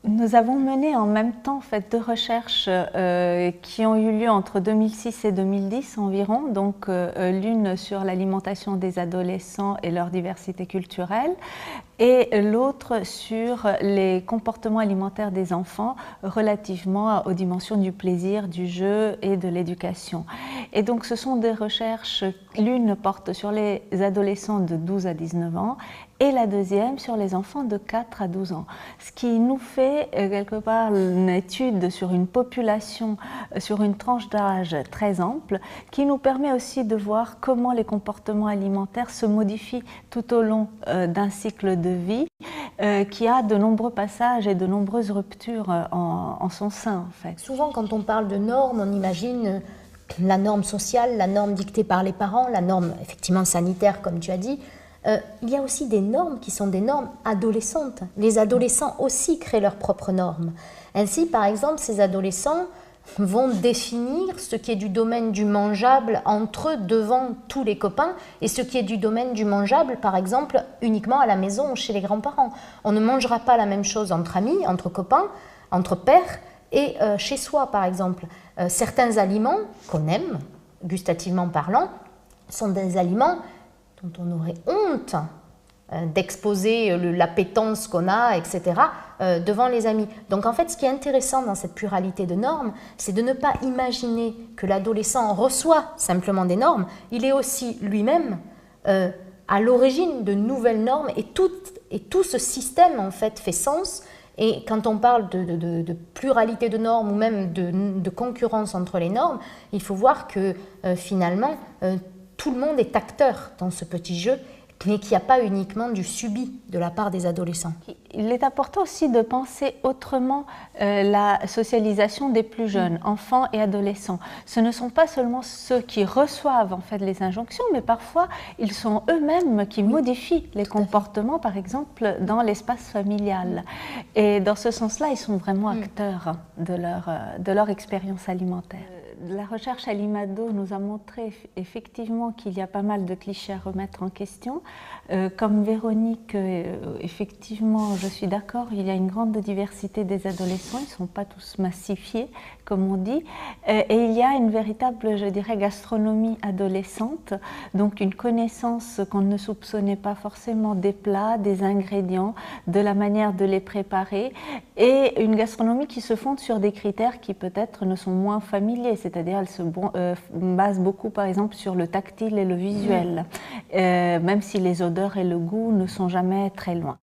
Nous avons mené en même temps en fait, deux recherches qui ont eu lieu entre 2006 et 2010 environ, donc l'une sur l'alimentation des adolescents et leur diversité culturelle, et l'autre sur les comportements alimentaires des enfants relativement aux dimensions du plaisir, du jeu et de l'éducation. Et donc ce sont des recherches, l'une porte sur les adolescents de 12 à 19 ans et la deuxième sur les enfants de 4 à 12 ans. Ce qui nous fait quelque part une étude sur une population, sur une tranche d'âge très ample, qui nous permet aussi de voir comment les comportements alimentaires se modifient tout au long d'un cycle de vie qui a de nombreux passages et de nombreuses ruptures en son sein en fait. Souvent quand on parle de normes, on imagine la norme sociale, la norme dictée par les parents, la norme effectivement sanitaire comme tu as dit. Il y a aussi des normes qui sont des normes adolescentes. Les adolescents aussi créent leurs propres normes. Ainsi, par exemple, ces adolescents vont définir ce qui est du domaine du mangeable entre eux devant tous les copains et ce qui est du domaine du mangeable, par exemple, uniquement à la maison ou chez les grands-parents. On ne mangera pas la même chose entre amis, entre copains, entre pairs et chez soi, par exemple. Certains aliments qu'on aime, gustativement parlant, sont des aliments dont on aurait honte d'exposer l'appétence qu'on a, etc., devant les amis. Donc en fait, ce qui est intéressant dans cette pluralité de normes, c'est de ne pas imaginer que l'adolescent reçoit simplement des normes, il est aussi lui-même à l'origine de nouvelles normes et tout ce système en fait fait sens. Et quand on parle de pluralité de normes ou même de concurrence entre les normes, il faut voir que finalement, tout le monde est acteur dans ce petit jeu, mais qu'il n'y a pas uniquement du subi de la part des adolescents. Il est important aussi de penser autrement la socialisation des plus jeunes, enfants et adolescents. Ce ne sont pas seulement ceux qui reçoivent en fait les injonctions, mais parfois ils sont eux-mêmes qui modifient les comportements, par exemple dans l'espace familial. Et dans ce sens-là, ils sont vraiment acteurs de leur expérience alimentaire. La recherche Alimado nous a montré effectivement qu'il y a pas mal de clichés à remettre en question. Comme Véronique, effectivement, je suis d'accord, il y a une grande diversité des adolescents, ils ne sont pas tous massifiés, comme on dit, et il y a une véritable, je dirais, gastronomie adolescente, donc une connaissance qu'on ne soupçonnait pas forcément des plats, des ingrédients, de la manière de les préparer, et une gastronomie qui se fonde sur des critères qui peut-être ne sont moins familiers, c'est-à-dire elle se base beaucoup par exemple sur le tactile et le visuel, même si les odeurs et le goût ne sont jamais très loin.